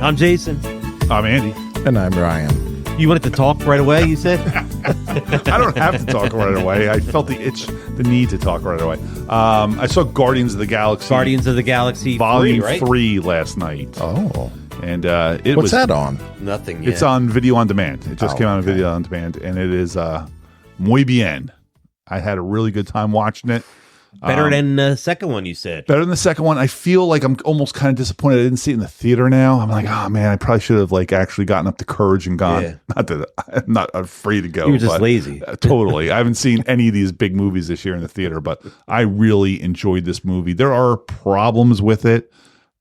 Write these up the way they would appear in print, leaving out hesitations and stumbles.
I'm Jason. I'm Andy. And I'm Ryan. You wanted to talk right away, you said? I don't have to talk right away. I felt the need to talk right away. I saw Guardians of the Galaxy. Guardians of the Galaxy Volume 3, right? 3 last night. Oh. And What's that on? Nothing yet. It's on video on demand. It just came out on okay. video on demand, and it is muy bien. I had a really good time watching it. Better than the second one, you said. Better than the second one. I feel like I'm almost kind of disappointed I didn't see it in the theater now. I'm like, oh man, I probably should have actually gotten up the courage and gone. Yeah. Not that I'm not afraid to go. You were just but, lazy. Totally. I haven't seen any of these big movies this year in the theater, but I really enjoyed this movie. There are problems with it,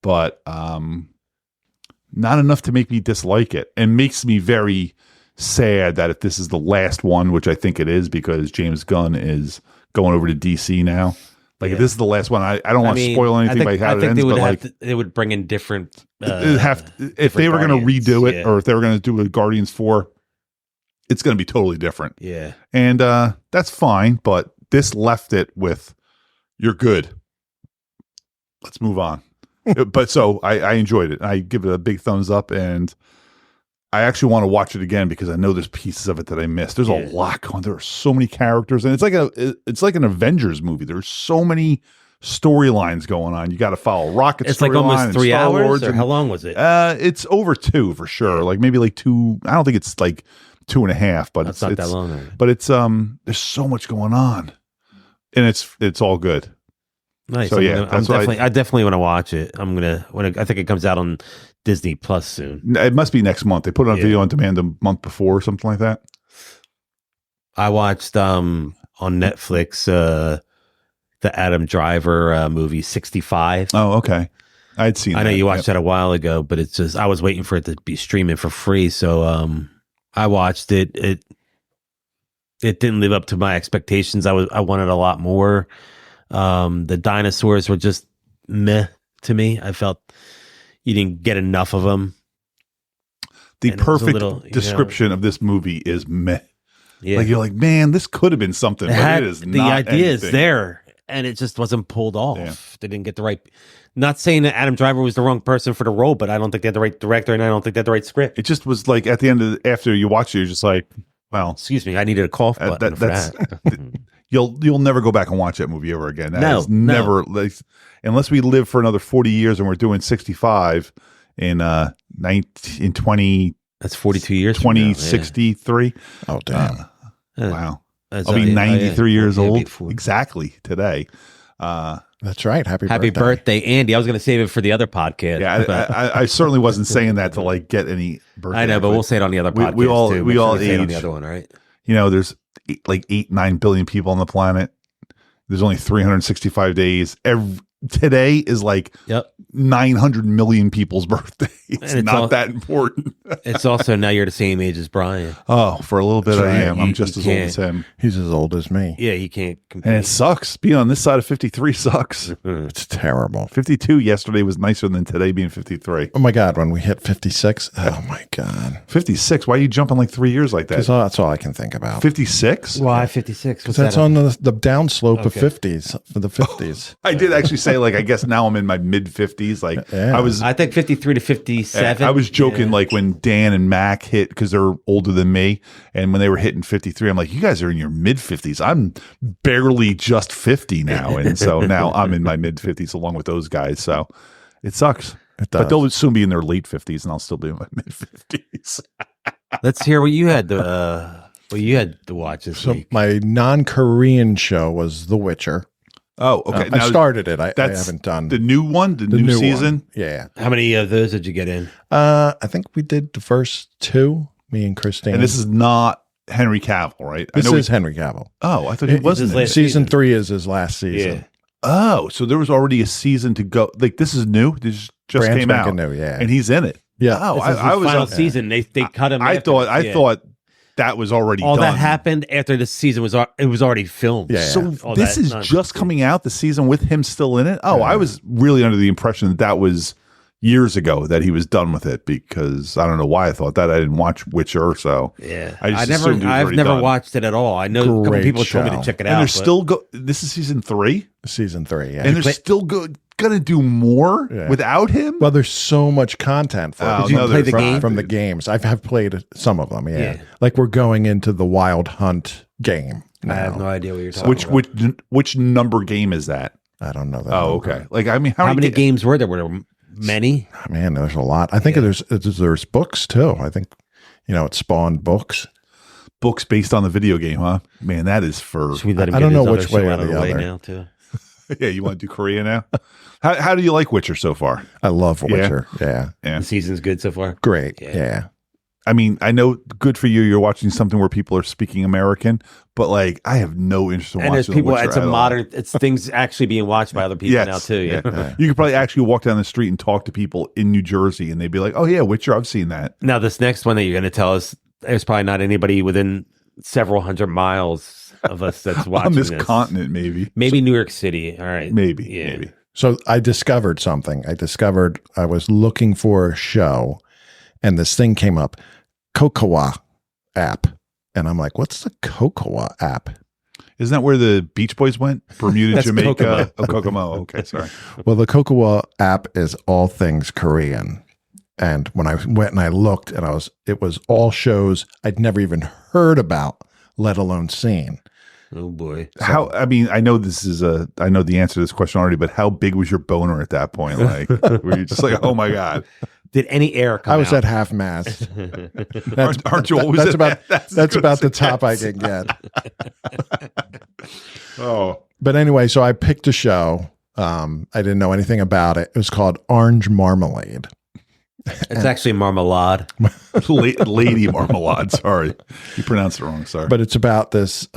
but not enough to make me dislike it. And makes me very sad that if this is the last one, which I think it is because James Gunn is going over to DC now. If this is the last one, I don't want to spoil anything by how it ends. They would bring in different. If they were going to redo it, or if they were going to do a Guardians 4, it's going to be totally different. Yeah, and that's fine. But this left it with, "You're good. Let's move on." But so I enjoyed it. I give it a big thumbs up, and I actually want to watch it again because I know there's pieces of it that I missed. There's a lot going. There are so many characters, and it's like an Avengers movie. There's so many storylines going on. You got to follow Rocket. It's like almost 3 hours. Or how long was it? It's over 2 for sure. Maybe 2. I don't think it's 2.5, but it's not that long. But it's there's so much going on, and it's all good. Nice. So I definitely want to watch it. I think it comes out on Disney Plus soon. It must be next month. They put it on video on demand a month before or something like that. I watched on Netflix the Adam Driver movie 65. Oh, okay. I'd seen. I know you watched that a while ago, but it's just I was waiting for it to be streaming for free, so I watched it. It didn't live up to my expectations. I wanted a lot more. The dinosaurs were just meh to me. I felt you didn't get enough of them. The perfect description of this movie is meh. Yeah. You're like, man, this could have been something, but it is not. The idea anything. is there, and it just wasn't pulled off. Yeah. They didn't get the right. Not saying that Adam Driver was the wrong person for the role, but I don't think they had the right director, and I don't think they had the right script. It just was at the end after you watch it, you're just like, well, excuse me, I needed a cough button for that. You'll never go back and watch that movie ever again. No. Unless we live for another 40 years and we're doing 65 in 20. That's 42 years. 2063. Oh damn! Wow. I'll be 93 years old exactly today. That's right. Happy birthday, Andy. I was going to save it for the other podcast. Yeah, I certainly wasn't saying that to get any birthday. I know, but we'll say it on the other podcast. We all say age. it on the other one, right? There's 8-9 billion people on the planet. There's only 365 days. Today is 900 million people's birthday. It's not that important. It's also now you're the same age as Brian. Oh, for a little bit I am. I'm just as old can't. as him. He's as old as me. Yeah, he can't compete. And it sucks. Being on this side of 53 sucks. It's terrible. 52 yesterday was nicer than today being 53. Oh my God, when we hit 56, oh my God. 56? Why are you jumping 3 years like that? Because that's all I can think about. 56? Why 56? Because that's on the downslope of 50s, for the 50s. I did actually say, I guess now I'm in my mid 50s. I think 53 to 57. I was joking, when Dan and Mac hit, because they're older than me, and when they were hitting 53, I'm like, you guys are in your mid 50s. I'm barely just 50 now. And so now I'm in my mid 50s along with those guys. So it sucks. It does. But they'll soon be in their late 50s, and I'll still be in my mid 50s. Let's hear what you had to watch this week. My non-Korean show was The Witcher. Oh, okay. I started it. I haven't done the new one, the new season. One. Yeah. How many of those did you get in? I think we did the first 2, me and Christine. And this is not Henry Cavill, right? This is Henry Cavill. Oh, I thought he wasn't. Season 3 is his last season. Yeah. Oh, so there was already a season to go. This is new. This just came out. New, yeah. And he's in it. Yeah. Oh, I was final season. They cut him. I thought that was already all done. that happened after the season was already filmed. Yeah. So this is just coming out, the season with him still in it. Oh, I was really under the impression that was years ago that he was done with it, because I don't know why I thought that. I didn't watch Witcher, so yeah, I've never watched it at all. I know a couple people told me to check it out. And they're still this is season 3. Season 3, yeah. And they're still gonna do more Yeah. without him. Well, there's so much content for Oh, it. Did you no, play the there's game? not, From the dude. games. I've played some of them. Yeah. Yeah. Like we're going into the Wild Hunt game. I have now. no idea what you're talking about. Which number game is that? I don't know that. Oh, number. okay. Like, I mean, How many games were there? Were there many? Man, there's a lot. I think there's books too. I think, it spawned books. books based on the video game, huh? Man, that is for. Should we let him I get don't his know other which way show or out of the the way other. now, too? Yeah, you want to do Korea now? How do you like Witcher so far? I love Witcher. Yeah. Yeah. The season's good so far. Great. Yeah. Yeah. I mean, I know good for you. You're watching something where people are speaking American, but like, I have no interest in And watching there's people, Witcher it's a at all. modern, it's things actually being watched by other people Yes. now, too. Yeah. Yeah. You could probably actually walk down the street and talk to people in New Jersey, and they'd be like, "Oh yeah, Witcher, I've seen that." Now, this next one that you're going to tell us, there's probably not anybody within several hundred miles of us that's watching On this continent, maybe. Maybe New York City. All right. Maybe. Yeah. Maybe. So I discovered something. I was looking for a show and this thing came up, Cocoa app. And I'm like, what's the Cocoa app? Isn't that where the Beach Boys went? Bermuda, That's Jamaica. Kokomo. Oh, Kokomo. Okay, sorry. Well, the Cocoa app is all things Korean. And when I went and I looked and it was all shows I'd never even heard about, let alone seen. Oh, boy. How? I mean, I know I know the answer to this question already, but how big was your boner at that point? Like, were you just like, oh my god? Did any air come I was out? at half mast. Aren't you always? That's at about that? that's as about the good as it top I gets. can get. Oh, But anyway, so I picked a show. I didn't know anything about it. It was called Orange Marmalade. It's actually marmalade. Lady Marmalade. Sorry, you pronounced it wrong. Sorry. But it's about this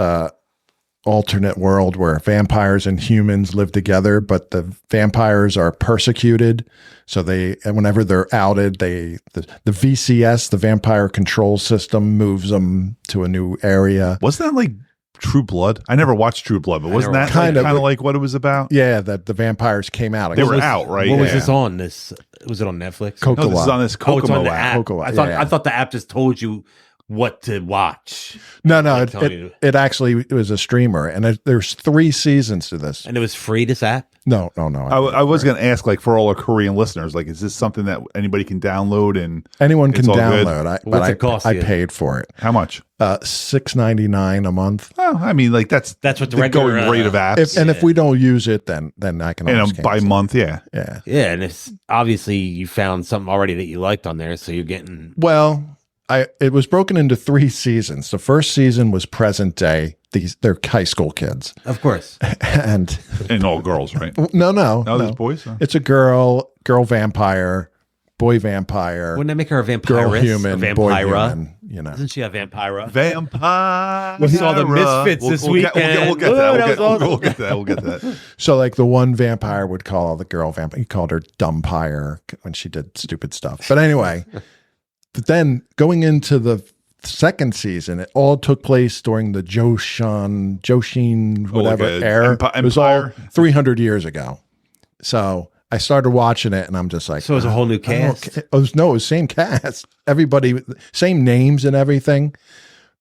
alternate world where vampires and humans live together, but the vampires are persecuted. So whenever they're outed, the VCS, the vampire control system, moves them to a new area. Wasn't that like True Blood? I never watched True Blood, but wasn't that Kind of. kind of like what it was about? Yeah, that the vampires came out. They It were was out, right? What was Yeah. this on? Was it on Netflix? Cocoa. No, this is on this Oh, it's on Kokomo the app. app. Cocoa, I yeah. thought the app just told you what to watch, No, Like telling you. it actually it was a streamer, and there's 3 seasons to this. and it was free. This app. No. I was going to ask, like, for all our Korean listeners, like, is this something that anybody can download? And Anyone can It's all good. download. What's it cost I you? paid for it. how much? $6.99 a month. Oh, I mean, like that's That's what the the regular, going rate of apps. If we don't use it, then I can. and always by cancel. month, yeah. Yeah. Yeah, and it's obviously you found something already that you liked on there, so you're getting. Well, it was broken into 3 seasons. The first season was present day. They're high school kids, Of course, and And all girls, right? no, No, there's boys. Huh? it's a girl vampire, boy vampire, wouldn't that make her a vampiress? girl or human, boy vampira? human. You know, Isn't she a vampira? Vampire. We saw the Misfits this We'll get weekend. that. Whoa, that was awesome. We'll get that. We'll get that. so like the one vampire would call the girl vampire. He called her dumpire when she did stupid stuff. But anyway, but then going into the second season, it all took place during the Joshin, whatever like a era. It was all empire? 300 years ago. So I started watching it, and I'm just like, So it was a whole new cast. It was same cast, everybody, same names and everything.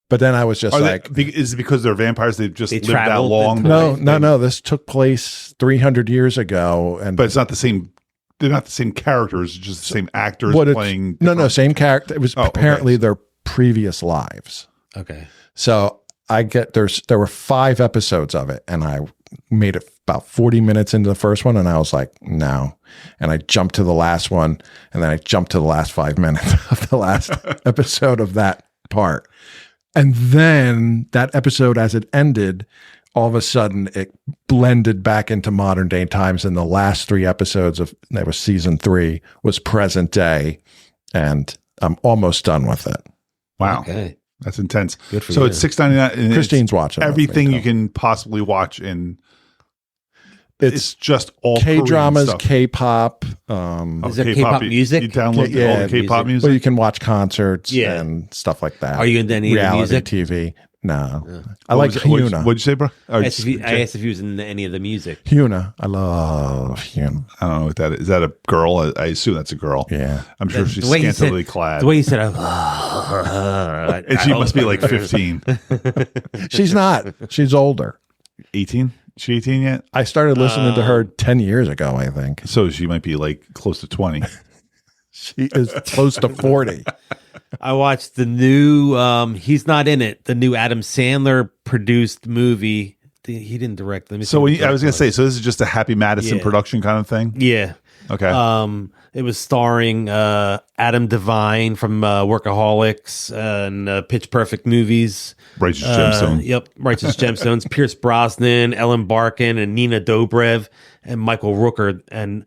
But then I was just like, is it because they're vampires? They've just They lived that traveled long. into- no. This took place 300 years ago, and But it's not the same. They're not the same characters. It's just the same actors what it's- playing. no, different- same character. It was Oh, okay. apparently their previous lives. Okay, So there were 5 episodes of it, and I made it about 40 minutes into the first one, and I was like, no. And I jumped to the last one, and then I jumped to the last 5 minutes of the last episode of that part. And then that episode, as it ended, all of a sudden it blended back into modern day times. And the last 3 episodes that was season 3 was present day. And I'm almost done with it. Wow, okay, that's intense. good for So you. it's $6.99. Christine's watching with me, everything you so. can possibly watch, and it's It's just all K-dramas, Korean stuff. K-pop. Is there K-pop music? You download Yeah, all the K-pop music. Well, you can watch concerts Yeah. and stuff like that. Are you into any of the reality music? TV? No. Yeah. I like What'd Hyuna. you say, bro? I asked if he was in any of the music. Hyuna. I love Hyuna. I don't know what that is. Is that a girl? I assume that's a girl. Yeah. I'm sure The she's way you said- scantily clad. The way you said, And she must be like 15, She's not. She's older. 18. she 18 yet? I started listening to her 10 years ago, I think. So she might be like close to 20. She is close to 40. I watched the new. He's not in it. The new Adam Sandler produced movie. He didn't direct. Let me. So I was gonna say, so this is just a Happy Madison production kind of thing. Yeah. Okay. It was starring Adam Devine from Workaholics and Pitch Perfect movies. Righteous Gemstone. Yep, Righteous Gemstones. Pierce Brosnan, Ellen Barkin, and Nina Dobrev, and Michael Rooker. And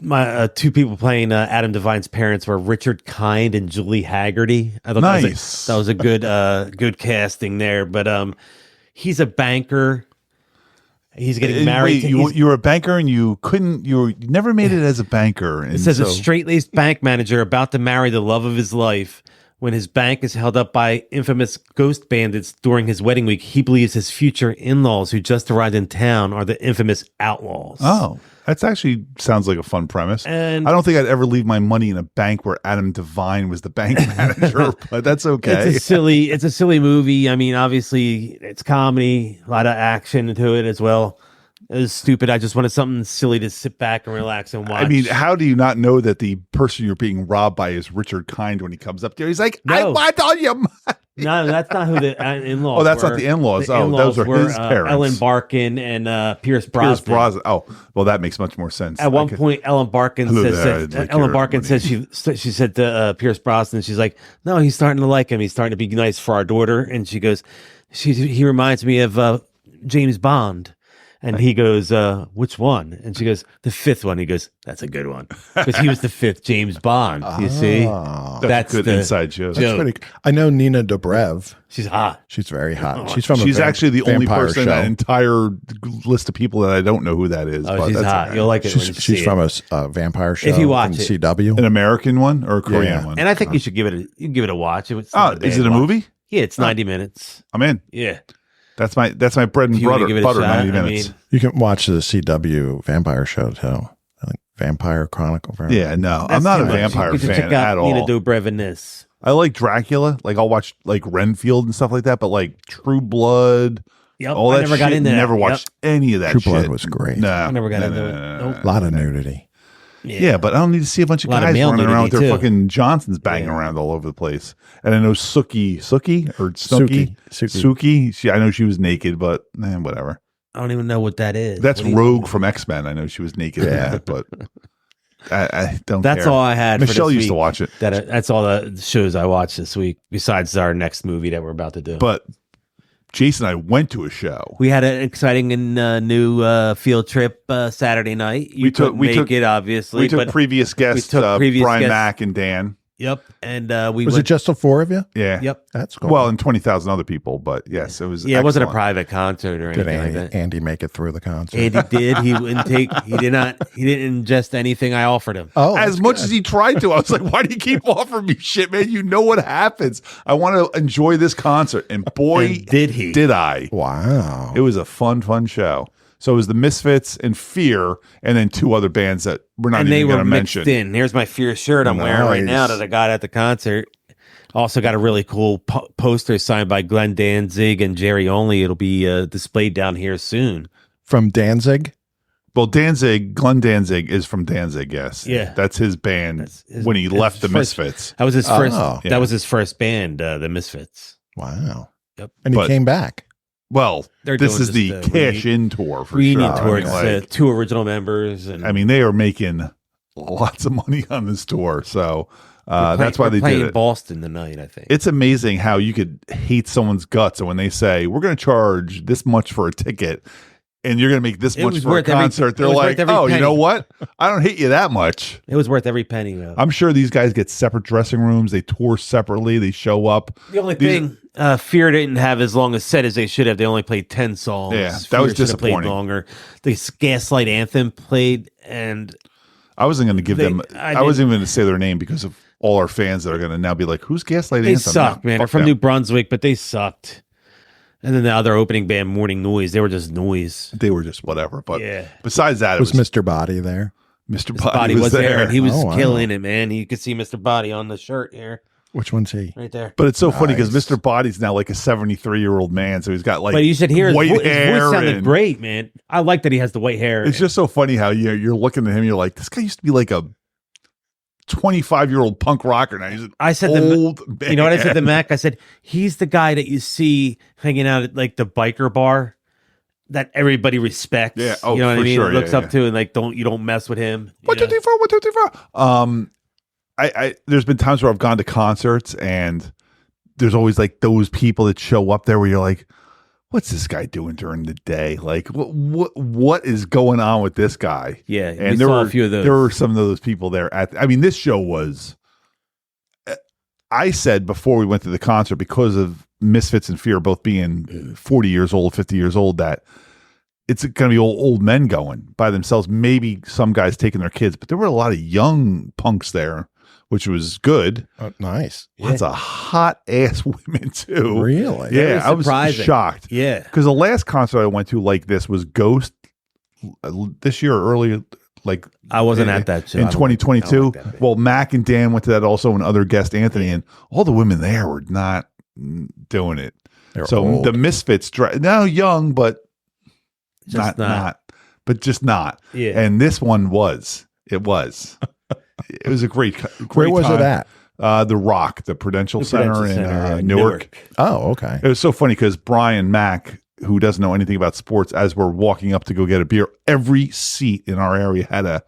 my two people playing Adam Devine's parents were Richard Kind and Julie Haggerty. I thought that was a good good casting there. But he's a banker. He's getting married. Wait, you were a banker and you never made it as a banker. And it says a straight-laced bank manager about to marry the love of his life. When his bank is held up by infamous ghost bandits during his wedding week, he believes his future in-laws who just arrived in town are the infamous outlaws. Oh, that's actually sounds like a fun premise. And I don't think I'd ever leave my money in a bank where Adam Devine was the bank manager, but that's okay. It's a silly movie. I mean, obviously it's comedy, a lot of action to it as well. It was stupid. I just wanted something silly to sit back and relax and watch. I mean, how do you not know that the person you're being robbed by is Richard Kind when he comes up there? He's like, I want all your money. No, that's not who the in-laws Oh, that's were. not the in-laws. The those are were, his parents. Ellen Barkin and Pierce Brosnan. Oh, well, that makes much more sense. At one point, Ellen Barkin says she said to Pierce Brosnan, she's like, no, he's starting to like him. He's starting to be nice for our daughter. And she goes, he reminds me of James Bond. And he goes, which one? And she goes, the fifth one. He goes, that's a good one. Because he was the fifth James Bond. You see? That's a good inside joke. I know Nina Dobrev. She's hot. She's very hot. She's actually the only person in show. that entire list of people that I don't know who that is. Oh, she's hot. Okay. You'll like it when you see She's from a vampire show. If you watch it. CW. An American one or a Korean one? And I think you should give it a watch. Is it a movie? Yeah, it's 90 minutes. I'm in. Yeah. That's my bread and butter. 90 minutes. I mean, you can watch the CW vampire show too. Like Vampire Chronicle. Yeah, no, I'm not a vampire fan check out at all. Nina Dobrev in this. I like Dracula. Like I'll watch like Renfield and stuff like that. But like True Blood, all that I never got shit, into that. Never watched any of that. True shit. Blood was great. No, I never got into it. Nope. A lot of nudity. Yeah, but I don't need to see a bunch of guys running around with their fucking Johnsons banging around all over the place. And I know Suki, I know she was naked, but whatever. I don't even know what that is. That's Rogue from X-Men. I know she was naked in that, but I don't care. That's all I had. Michelle for this used to week. watch it. That's all the shows I watched this week, besides our next movie that we're about to do. But Jason and I went to a show. We had an exciting and new field trip Saturday night. We took it, obviously. We took previous guests, Brian Mack and Dan. Yep. And was it just the four of you? Yeah. Yep. That's cool. Well, and 20,000 other people, but yes, it was. Yeah, it wasn't a private concert or anything did like that. Andy make it through the concert? Andy did. He didn't ingest anything I offered him. Oh, as much as he tried to. I was like, why do you keep offering me shit, man? You know what happens. I want to enjoy this concert. And boy, and did I. Wow. It was a fun show. So it was the Misfits and Fear, and then two other bands that we're not even going to mention. In. Here's my Fear shirt I'm wearing right now that I got at the concert. Also got a really cool poster signed by Glenn Danzig and Jerry Only. It'll be displayed down here soon. From Danzig? Well, Glenn Danzig is from Danzig, yes. Yeah. That's his band when he left the Misfits. That was his first. Oh. That was his first band, the Misfits. Wow. Yep. And he came back. Well, this is the cash-in tour for reunion sure. tour. It's two original members. And I mean, they are making lots of money on this tour, so that's why they did it. Boston tonight, I think. It's amazing how you could hate someone's guts, and when they say we're going to charge this much for a ticket, and you're going to make this much for a concert, they're like, "Oh, you know what? I don't hate you that much." It was worth every penny, though. I'm sure these guys get separate dressing rooms. They tour separately. They show up. The only thing. Fear didn't have as long a set as they should have. They only played 10 songs. Yeah, that was disappointing. Played longer. The Gaslight Anthem played, and I wasn't going to give them. I wasn't even going to say their name because of all our fans that are going to now be like, "Who's Gaslight Anthem?" They suck, man. They're from New Brunswick, but they sucked. And then the other opening band, Morning Noise, they were just noise. They were just whatever. But besides that, it was Mr. Body there. Mr. Body was there, and he was killing it, man. You could see Mr. Body on the shirt here. Which one's he? Right there. But it's so funny because Nice. Mr. Body's now like a 73-year-old man, so he's got like But you should hear his, white his hair. voice sounded and- great, man. I like that he has the white hair. It's just so funny how you're looking at him, you're like, this guy used to be like a 25-year-old punk rocker. Now he's an I said old man. you know what I said to Mac? I said, he's the guy that you see hanging out at like the biker bar that everybody respects. Yeah. Oh, you know what I for mean? sure. Looks Yeah, up to and like you don't mess with him. One, two, three, four, 1, 2, 3, 4. I there's been times where I've gone to concerts and there's always like those people that show up there where you're like, what's this guy doing during the day? Like what is going on with this guy? Yeah. And we there saw were a few of those. there were some of those people there I mean, this show was I said before we went to the concert, because of Misfits and Fear both being 40 years old, 50 years old, that it's going to be old men going by themselves. Maybe some guys taking their kids, but there were a lot of young punks there, which was good. Nice. Lots of hot ass women too. Really? Yeah, was I was surprising. shocked. Yeah. Because the last concert I went to like this was Ghost this year or earlier, like I wasn't at that show. in I don't 2022. like that bit. Well, Mac and Dan went to that also, and other guest Anthony, and all the women there were not doing it. They're So old. the Misfits, now young, but Just but just not. Yeah. And this one was. It was. It was a great Where was time. it at? The Rock, the Prudential The Center Prudential in Center, Newark. Oh, okay. It was so funny because Brian Mack, who doesn't know anything about sports, as we're walking up to go get a beer, every seat in our area had a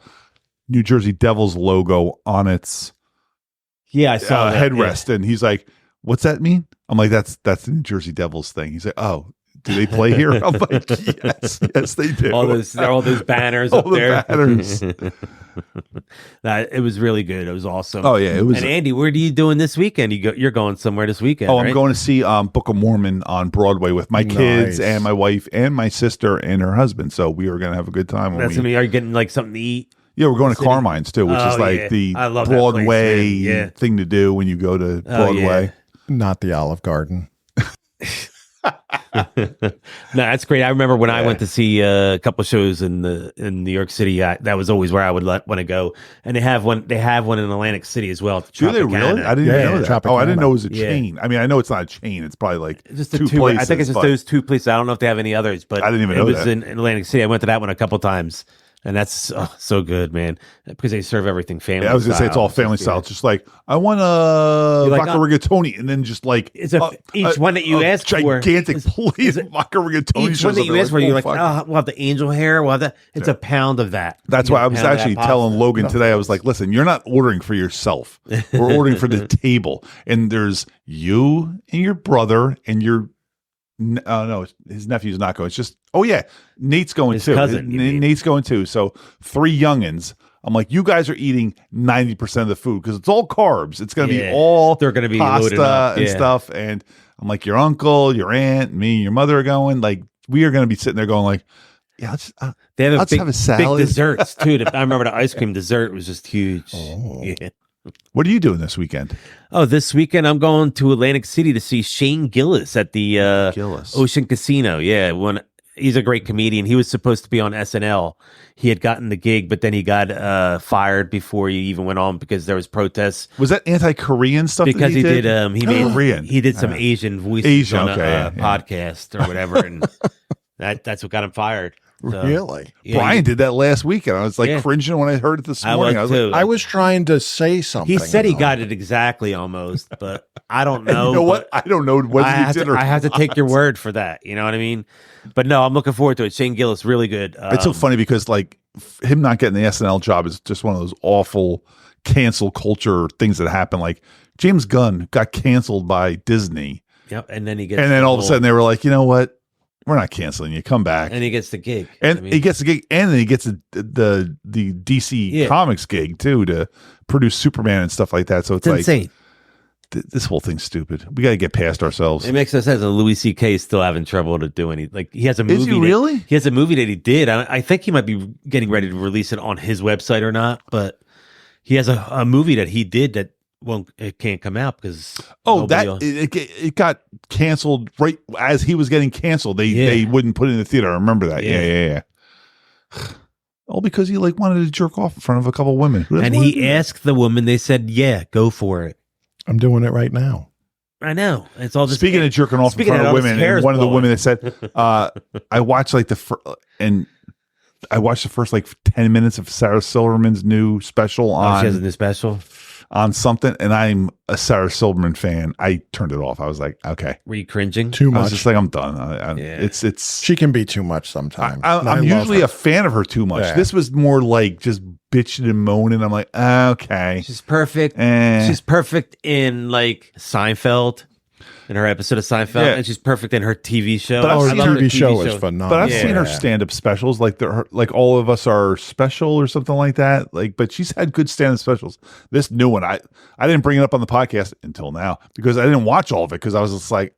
New Jersey Devils logo on its Yeah, I saw that. headrest, and he's like, "What's that mean?" I'm like, "That's the New Jersey Devils thing." He's like, "Oh, do they play here?" I'm like, "Yes, they do." Yeah. All those banners All up the there. banners. It was really good. It was awesome. Oh yeah, it was. And Andy, where are you doing this weekend? You're going somewhere this weekend. Oh, right? I'm going to see Book of Mormon on Broadway with my kids Nice. and my wife and my sister and her husband. So we are going to have a good time. That's gonna be. Are you getting like something to eat? Yeah, we're going to City. Carmine's too, which is Oh, like yeah. the I love that place, Broadway man. Yeah. thing to do when you go to Oh, Broadway. yeah. Not the Olive Garden. No, that's great. I remember when I went to see a couple of shows in New York City. That was always where I would want to go. And they have one. They have one in Atlantic City as well. Do they really? I didn't Yeah, even know yeah, that. Oh, I didn't Tropicana. know it was a Yeah. chain. I mean, I know it's not a chain. It's probably like Just the two two. places. I think it's just but those two places. I don't know if they have any others, but I didn't even it know was that. in Atlantic City. I went to that one a couple times, and that's so good, man. Because they serve everything family. Yeah, I was going to say it's all style. family It's style. good. It's just like, I want a You're like, vodka rigatoni, and then just like It's each one that you ask for gigantic is- plate is of vodka rigatoni. Each one that you ask for, you're like, oh, we'll have the angel hair. We'll have that. It's a pound of that. That's You why get I a was pound of that actually pasta. telling Logan today. I was like, listen, you're not ordering for yourself. We're ordering for the table. And there's you and your brother and your no, his nephew's not going. It's just, oh yeah, Nate's going His too. cousin, you mean. Nate's going too. So 3 youngins. I'm like, you guys are eating 90% of the food because it's all carbs. It's going to Yeah. be all They're gonna be pasta loaded up, and yeah. stuff. And I'm like, your uncle, your aunt, me, and your mother are going. Like, we are going to be sitting there going like, yeah, let's, They have let's big, have a salad. big desserts too. I remember the ice cream dessert was just huge. Oh. Yeah. What are you doing this weekend? Oh, this weekend I'm going to Atlantic City to see Shane Gillis at the Gillis. Ocean Casino. Yeah, he's a great comedian. He was supposed to be on SNL. He had gotten the gig, but then he got fired before he even went on because there was protests. Was that anti-Korean stuff? that Because he did, Korean. he did some Asian voices Asian, on okay, a yeah. podcast or whatever, and that's what got him fired. So, Really? yeah, Brian did that last weekend. I was like Yeah. cringing when I heard it this I morning. was I was too. like, I was trying to say something. He said he though. got it exactly almost, but I don't and know. you know what? but I don't know whether I he have, did to, or I have to not. take your word for that. You know what I mean? But no, I'm looking forward to it. Shane Gillis, really good. It's so funny because like him not getting the SNL job is just one of those awful cancel culture things that happen. Like James Gunn got canceled by Disney, Yep, and then he gets, and then the all of a whole- sudden they were like, you know what? We're not canceling you. Come back. and he gets the gig. And I mean, he gets the gig, and then he gets the DC Yeah. Comics gig too to produce Superman and stuff like that. So it's it's like insane. This whole thing's stupid. We got to get past ourselves. It makes no sense. And Louis C.K. is still having trouble to do any. Like he has a movie. Is he really? He has a movie that he did. I think he might be getting ready to release it on his website or not. But he has a movie that he did that it can't come out because It got canceled right as he was getting canceled. They wouldn't put it in the theater. I remember that. Yeah. All because he like wanted to jerk off in front of a couple women. Who doesn't and wanna do he that? asked the woman. They said, "Yeah, go for it." I'm doing it right now. I know. It's all just Speaking of jerking off in front of women, and one of the women that said, I watched like I watched the first like 10 minutes of Sarah Silverman's new special she has a new special on something, and I'm a Sarah Silverman fan. I turned it off. I was like, okay. Were you cringing? Too I much. was just like, I'm done. It's. She can be too much sometimes. I'm usually a fan of her too much. Yeah. This was more like just bitching and moaning. I'm like, okay. She's perfect. She's perfect in like Seinfeld, in her episode of Seinfeld, and she's perfect in her TV show. But Her I've seen her TV show is phenomenal. But I've seen her stand-up specials, like like All of Us Are Special or something like that. Like, but she's had good stand-up specials. This new one, I didn't bring it up on the podcast until now because I didn't watch all of it because I was just like,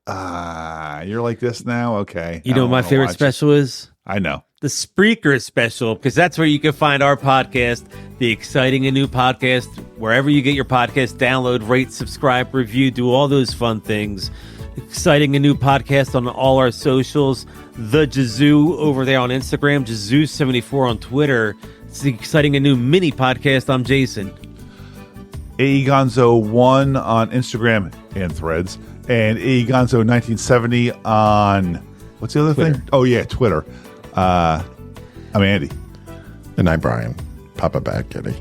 you're like this now, okay. You know what my favorite special is? I know. The Spreaker special, because that's where you can find our podcast, the exciting and new podcast, wherever you get your podcast, download, rate, subscribe, review, do all those fun things. Exciting and new podcast on all our socials. The Jazoo over there on Instagram, Jazoo74 on Twitter. It's the exciting and new mini podcast. I'm Jason. AEGonzo1 on Instagram and Threads, and AEGonzo1970 on what's the other thing? Oh yeah, Twitter. I'm Andy. And I'm Brian. Papa Bad Kitty.